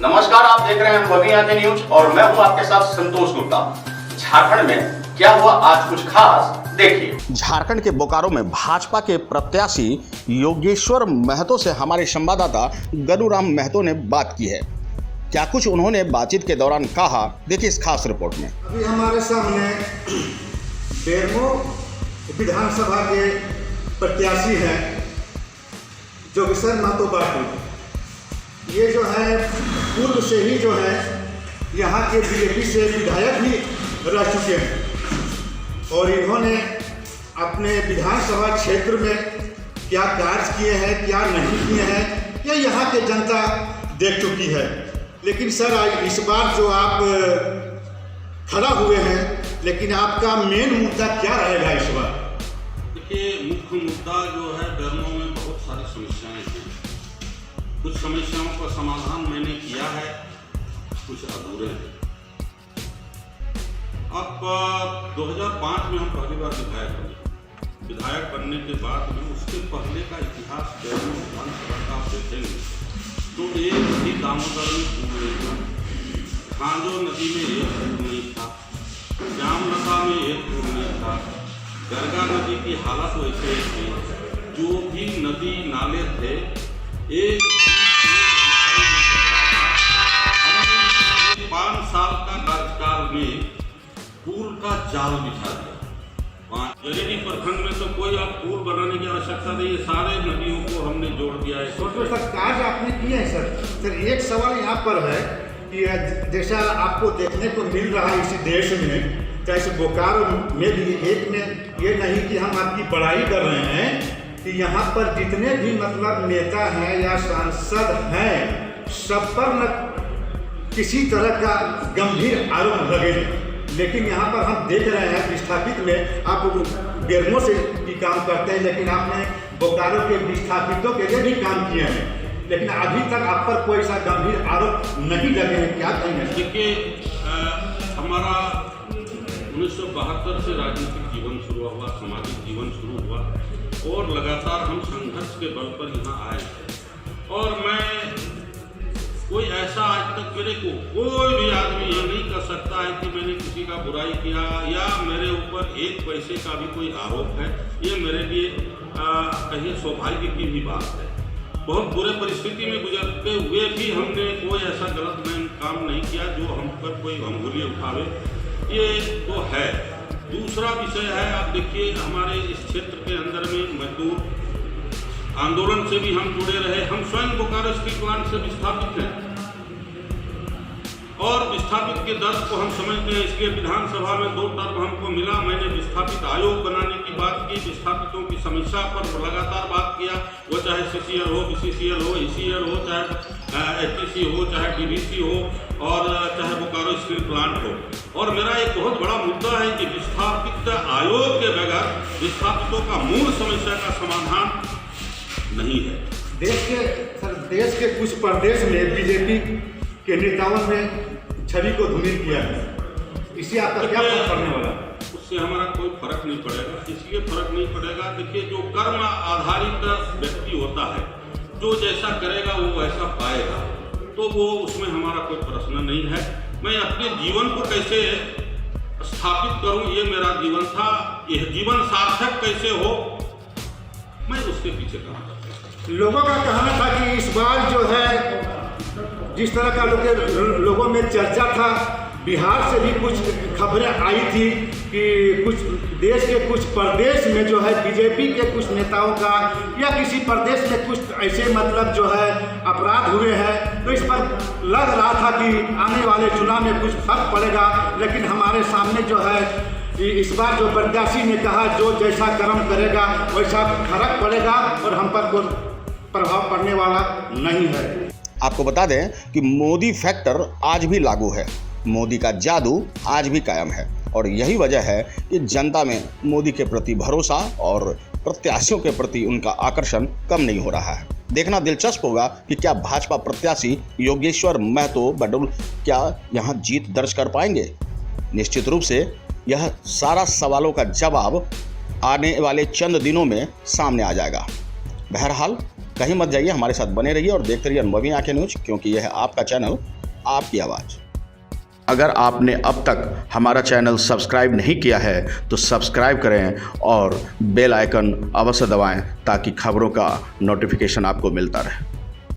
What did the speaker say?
नमस्कार, आप देख रहे हैं बगी आंखें न्यूज और मैं हूं आपके साथ संतोष गुप्ता। झारखंड में क्या हुआ आज कुछ खास, देखिए। झारखंड के बोकारो में भाजपा के प्रत्याशी योगेश्वर महतो से हमारे संवाददाता गरुराम महतो ने बात की है। क्या कुछ उन्होंने बातचीत के दौरान कहा, देखिए इस खास रिपोर्ट में। अभी हमारे सामने बेरमो विधानसभा के प्रत्याशी हैं योगेश्वर महतो बाटू। ये जो है पूर्व से ही जो है यहाँ के बीजेपी से विधायक भी रह चुके हैं और इन्होंने अपने विधानसभा क्षेत्र में क्या कार्य किए हैं, क्या नहीं किए हैं, ये यहाँ के जनता देख चुकी है। लेकिन सर इस बार जो आप खड़ा हुए हैं, लेकिन आपका मेन मुद्दा क्या रहेगा इस बार? देखिए, मुख्य मुद्दा जो है बेरमो में बहुत सारी समस्याएं हैं। कुछ समस्याओं का समाधान मैंने किया है, कुछ अधूरे हैं। अब 2005 में हम पहली बार विधायक बने। विधायक बनने के बाद में उसके पहले का इतिहास बेरमो विधानसभा का आप देखेंगे तो एक भी दामोदर में पुल नहीं था, खांजो नदी में एक पुल नहीं था, जामलता में एक पुल नहीं था, गरगा नदी की हालत वैसे थी। जो भी नदी नाले थे एक 5 साल का कार्यकाल में पुल का जाल बिछा दिया। जलेबी प्रखंड में तो कोई अब पुल बनाने की आवश्यकता नहीं है, सारे नदियों को हमने जोड़ दिया है। तो सर कार्य आपने किए हैं सर एक सवाल यहाँ पर है कि जैसा आपको देखने को मिल रहा है इसी देश में, चाहे बोकारो में भी एक ने ये नहीं कि हम आपकी बड़ाई कर रहे हैं कि यहाँ पर जितने भी मतलब नेता हैं या सांसद हैं, सब पर न किसी तरह का गंभीर आरोप लगे। लेकिन यहाँ पर हम देख रहे हैं विस्थापित में आप बेरमो से भी काम करते हैं, लेकिन आपने बोकारो के विस्थापितों के लिए भी काम किए हैं, लेकिन अभी तक आप पर कोई सा गंभीर आरोप नहीं लगे हैं। क्या कहेंगे? देखिए, हमारा 1972 से राजनीतिक जीवन शुरू हुआ, सामाजिक जीवन शुरू हुआ और लगातार हम संघर्ष के बल पर यहाँ आए। और मैं कोई ऐसा आज तक मेरे को कोई भी आदमी यह नहीं कर सकता है कि मैंने किसी का बुराई किया या मेरे ऊपर एक पैसे का भी कोई आरोप है। ये मेरे लिए कहीं सौभाग्य की भी बात है। बहुत बुरे परिस्थिति में गुजरते हुए भी हमने कोई ऐसा गलत काम नहीं किया जो हम पर कोई अंगुली उठावे, ये तो है। दूसरा विषय है, आप देखिए हमारे इस क्षेत्र के अंदर में मजदूर आंदोलन से भी हम जुड़े रहे। हम स्वयं बोकारो स्टील प्लांट से विस्थापित हैं और विस्थापित के दर्द को हम समझते हैं, इसलिए विधानसभा में 2 टर्म हमको मिला। मैंने विस्थापित आयोग बनाने की बात की, विस्थापितों की समस्या पर लगातार बात किया, वो चाहे CCL हो, BCCL हो, ECL हो, चाहे HTC हो, चाहे DVC हो और चाहे बोकारो स्टील प्लांट हो। और मेरा एक बहुत बड़ा मुद्दा है कि विस्थापित आयोग के बगैर विस्थापितों का मूल समस्या का समाधान नहीं है। देश के कुछ प्रदेश में बीजेपी के नेताओं ने छवि को धूमिल किया है, इससे आपका क्या फर्क पड़ने वाला? उससे हमारा कोई फर्क नहीं पड़ेगा। इसलिए फर्क नहीं पड़ेगा, देखिए जो कर्म आधारित व्यक्ति होता है, जो जैसा करेगा वो वैसा पाएगा, तो वो उसमें हमारा कोई प्रश्न नहीं है। मैं अपने जीवन को कैसे स्थापित करूं, ये मेरा जीवन था। यह जीवन सार्थक कैसे हो, मैं उसके पीछे काम करता हूं। लोगों का कहना था कि इस बार जो है जिस तरह का लोगों में चर्चा था, बिहार से भी कुछ खबरें आई थी कि कुछ देश के कुछ प्रदेश में जो है बीजेपी के कुछ नेताओं का या किसी प्रदेश में कुछ ऐसे मतलब जो है अपराध हुए हैं, तो इस पर लग रहा था कि आने वाले चुनाव में कुछ फर्क पड़ेगा। लेकिन हमारे सामने जो है इस बार जो प्रत्याशी ने कहा जो जैसा कर्म करेगा वैसा फर्क पड़ेगा और हम पर कोई प्रभाव पड़ने वाला नहीं है। आपको बता दें कि मोदी फैक्टर आज भी लागू है, मोदी का जादू आज भी कायम है और यही वजह है कि जनता में मोदी के प्रति भरोसा और प्रत्याशियों के प्रति उनका आकर्षण कम नहीं हो रहा है। देखना दिलचस्प होगा कि क्या भाजपा प्रत्याशी योगेश्वर महतो बडुल क्या यहाँ जीत दर्ज कर पाएंगे। निश्चित रूप से यह सारा सवालों का जवाब आने वाले चंद दिनों में सामने आ जाएगा। बहरहाल कहीं मत जाइए, हमारे साथ बने रहिए और देखते रहिए अनुभवी आंखें न्यूज, क्योंकि यह है आपका चैनल, आपकी आवाज़। अगर आपने अब तक हमारा चैनल सब्सक्राइब नहीं किया है तो सब्सक्राइब करें और बेल आइकन अवश्य दबाएं ताकि खबरों का नोटिफिकेशन आपको मिलता रहे।